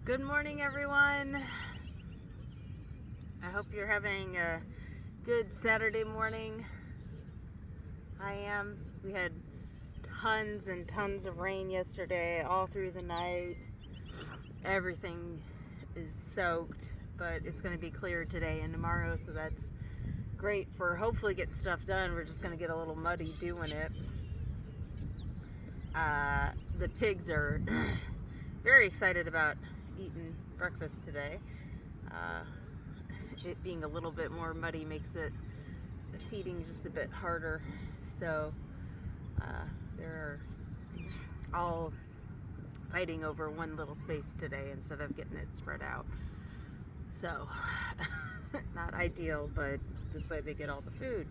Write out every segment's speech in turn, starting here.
Good morning, everyone. I hope you're having a good Saturday morning. I am. We had tons and tons of rain yesterday, all through the night. Everything is soaked, but it's going to be clear today and tomorrow, so that's great for hopefully getting stuff done. We're just going to get a little muddy doing it. The pigs are very excited about eating breakfast today. It being a little bit more muddy makes it the feeding just a bit harder, so they're all fighting over one little space today instead of getting it spread out. So not ideal, but this way they get all the food.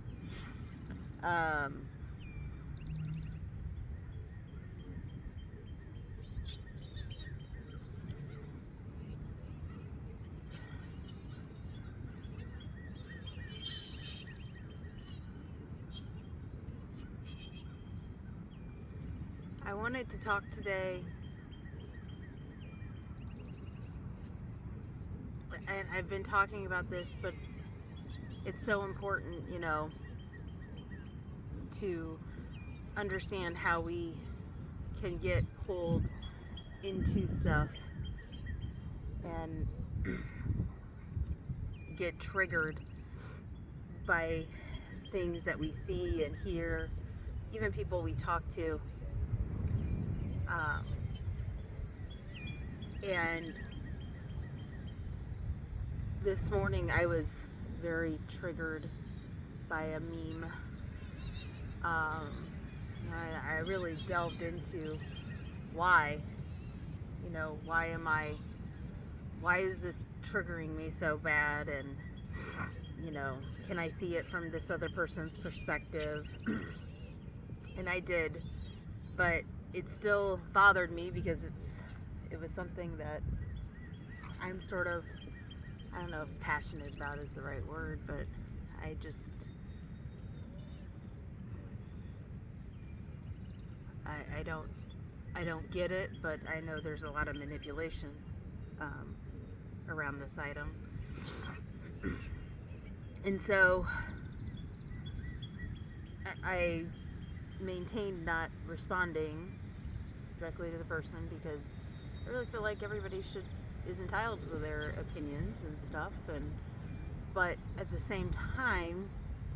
I wanted to talk today, and I've been talking about this, but it's so important, to understand how we can get pulled into stuff and get triggered by things that we see and hear, even people we talk to. And this morning I was very triggered by a meme. I really delved into why is this triggering me so bad, and can I see it from this other person's perspective? And I did, but it still bothered me because it was something that I'm sort of, I don't know if passionate about is the right word, but I don't get it, but I know there's a lot of manipulation around this item. And so I maintained not responding directly to the person because I really feel like everybody is entitled to their opinions and stuff, but at the same time,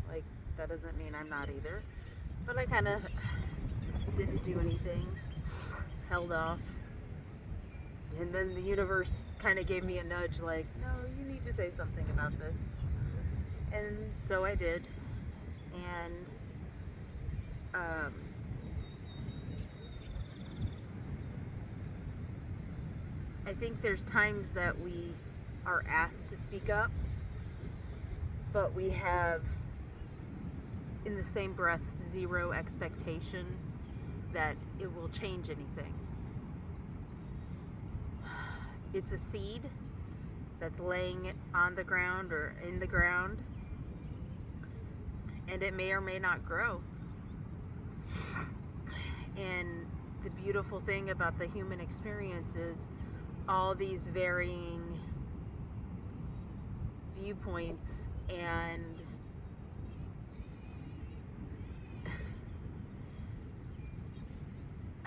like, that doesn't mean I'm not either. But I kind of didn't do anything, held off, and then the universe kind of gave me a nudge, like, no, you need to say something about this. And so I did. And I think there's times that we are asked to speak up, but we have, in the same breath, zero expectation that it will change anything. It's a seed that's laying on the ground or in the ground, and it may or may not grow. And the beautiful thing about the human experience is all these varying viewpoints and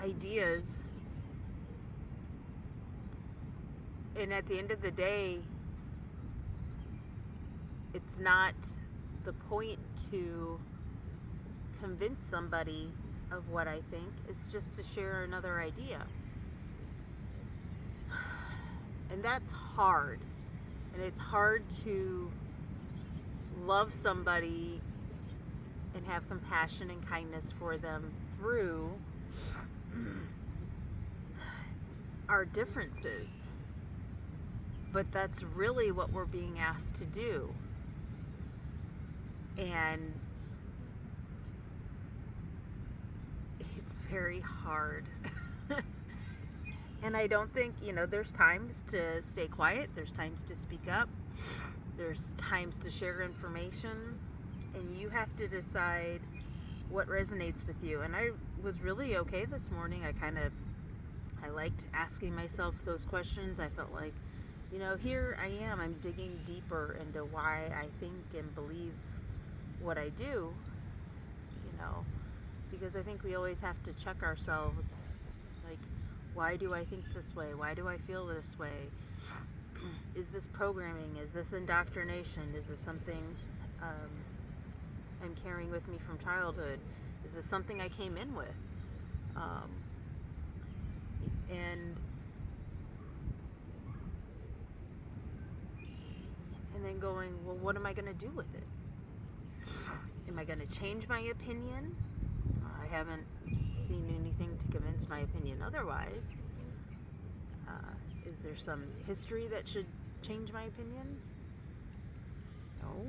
ideas, and at the end of the day, it's not the point to convince somebody of what I think. It's just to share another idea. And that's hard. And it's hard to love somebody and have compassion and kindness for them through our differences. But that's really what we're being asked to do. And it's very hard. And I don't think, there's times to stay quiet, there's times to speak up, there's times to share information, and you have to decide what resonates with you. And I was really okay this morning. I I liked asking myself those questions. I felt like, here I am. I'm digging deeper into why I think and believe what I do, because I think we always have to check ourselves. Like, why do I think this way? Why do I feel this way? Is this programming? Is this indoctrination? Is this something I'm carrying with me from childhood? Is this something I came in with? And then going, well, what am I going to do with it? Am I going to change my opinion? I haven't seen anything to convince my opinion otherwise. Is there some history that should change my opinion? No.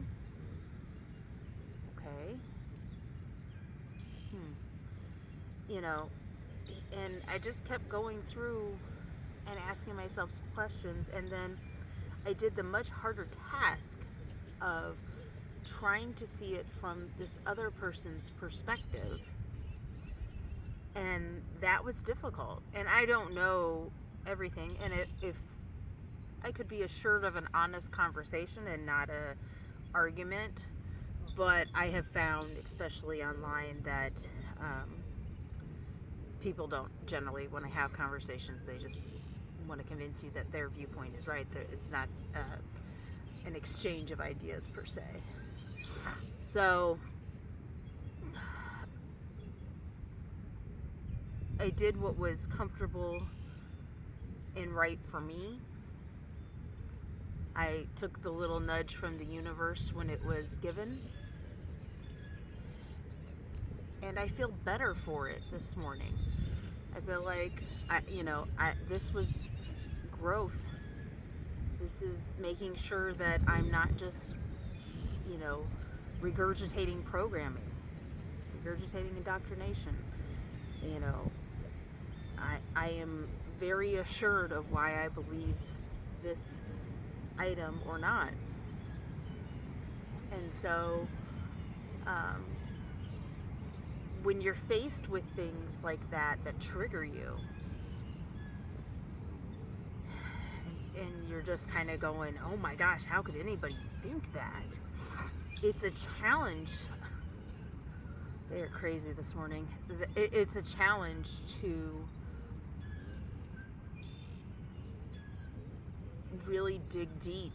Okay. And I just kept going through and asking myself some questions, and then I did the much harder task of trying to see it from this other person's perspective. And that was difficult. And I don't know everything. And if I could be assured of an honest conversation and not a argument, but I have found, especially online, that people don't generally, when I have conversations, they just want to convince you that their viewpoint is right. That it's not an exchange of ideas per se. So I did what was comfortable and right for me. I took the little nudge from the universe when it was given. And I feel better for it this morning. I feel like, this was growth. This is making sure that I'm not just, regurgitating programming, regurgitating indoctrination. I am very assured of why I believe this item or not. And so, when you're faced with things like that trigger you, and you're just kind of going, oh my gosh, how could anybody think that? It's a challenge. They are crazy this morning. It's a challenge to really dig deep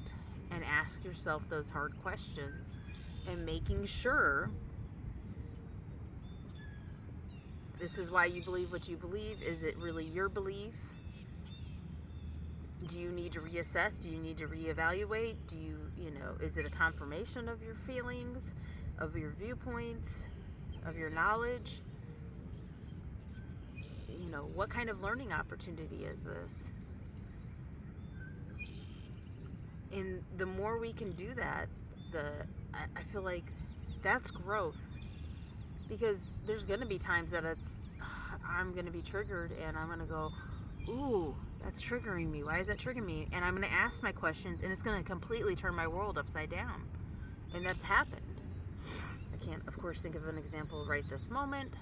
and ask yourself those hard questions, and making sure this is why you believe what you believe. Is it really your belief? Do you need to reassess? Do you need to reevaluate? Do you, is it a confirmation of your feelings, of your viewpoints, of your knowledge? What kind of learning opportunity is this? And the more we can do that, I feel like that's growth. Because there's going to be times that I'm going to be triggered, and I'm going to go, ooh, that's triggering me. Why is that triggering me? And I'm going to ask my questions, and it's going to completely turn my world upside down. And that's happened. I can't, of course, think of an example right this moment.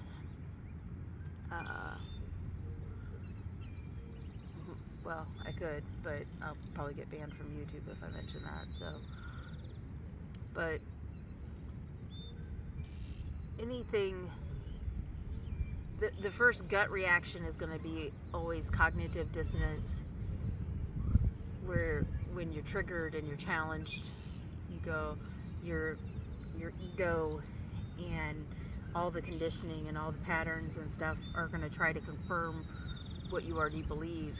Well, I could, but I'll probably get banned from YouTube if I mention that. So, but anything, the first gut reaction is going to be always cognitive dissonance, where when you're triggered and you're challenged, you go, your ego and all the conditioning and all the patterns and stuff are going to try to confirm what you already believe.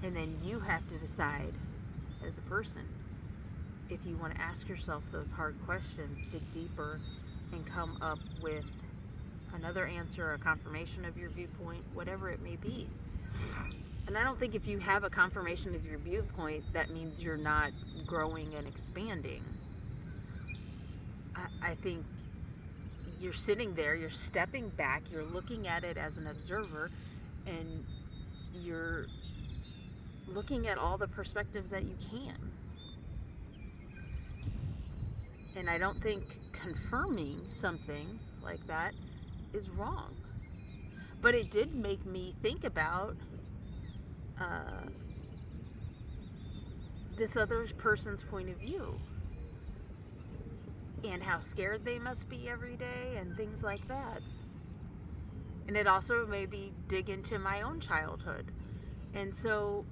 And then you have to decide as a person if you want to ask yourself those hard questions, dig deeper, and come up with another answer, a confirmation of your viewpoint, whatever it may be. And I don't think if you have a confirmation of your viewpoint, that means you're not growing and expanding. I think you're sitting there, you're stepping back, you're looking at it as an observer, and you're looking at all the perspectives that you can. And I don't think confirming something like that is wrong. But it did make me think about uh, this other person's point of view and how scared they must be every day and things like that. And it also maybe dig into my own childhood. And so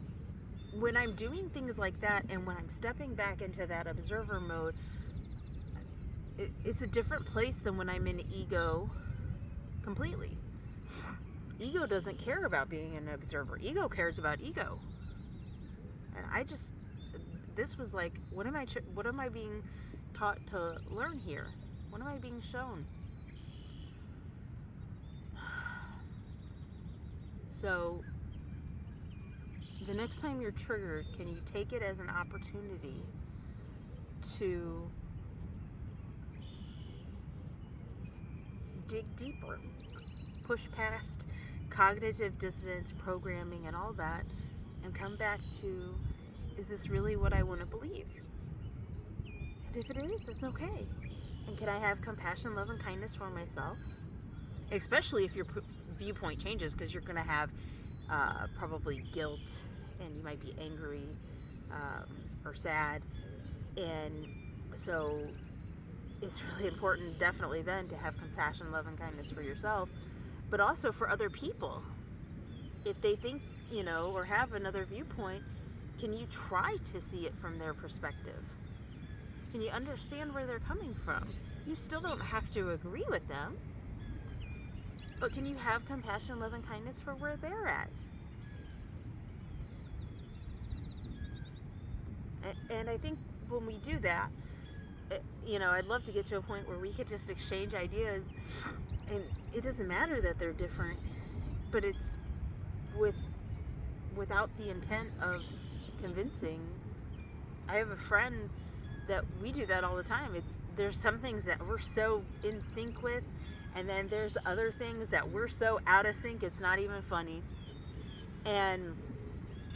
when I'm doing things like that and when I'm stepping back into that observer mode, it's a different place than when I'm in ego completely. Ego doesn't care about being an observer. Ego cares about ego. And this was like, what am I being taught to learn here? What am I being shown? So the next time you're triggered, can you take it as an opportunity to dig deeper, push past cognitive dissonance, programming, and all that, and come back to, is this really what I want to believe? And if it is, it's okay. And can I have compassion, love, and kindness for myself? Especially if your viewpoint changes, because you're going to have probably guilt, and you might be angry or sad. And so it's really important, definitely then, to have compassion, love, and kindness for yourself, but also for other people. If they think, or have another viewpoint, can you try to see it from their perspective? Can you understand where they're coming from? You still don't have to agree with them, but can you have compassion, love, and kindness for where they're at? And I think when we do that, I'd love to get to a point where we could just exchange ideas, and it doesn't matter that they're different, but it's without the intent of convincing. I have a friend that we do that all the time. There's some things that we're so in sync with, and then there's other things that we're so out of sync it's not even funny. And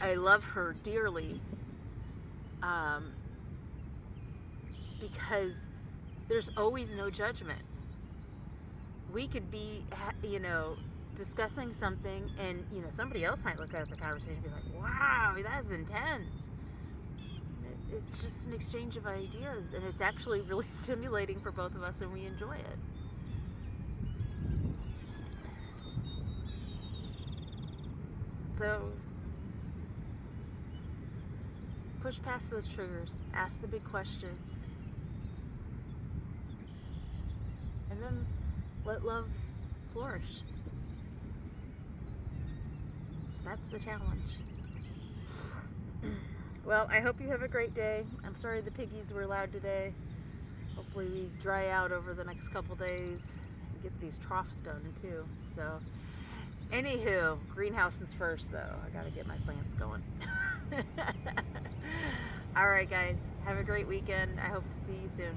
I love her dearly, because there's always no judgment. We could be, discussing something, and somebody else might look at the conversation and be like, wow, that's intense. It's just an exchange of ideas, and it's actually really stimulating for both of us, and we enjoy it. So push past those triggers, ask the big questions, and then let love flourish. That's the challenge. Well, I hope you have a great day. I'm sorry the piggies were loud today. Hopefully we dry out over the next couple days and get these troughs done too. So, anywho, greenhouses first though. I gotta get my plants going. All right, guys. Have a great weekend. I hope to see you soon.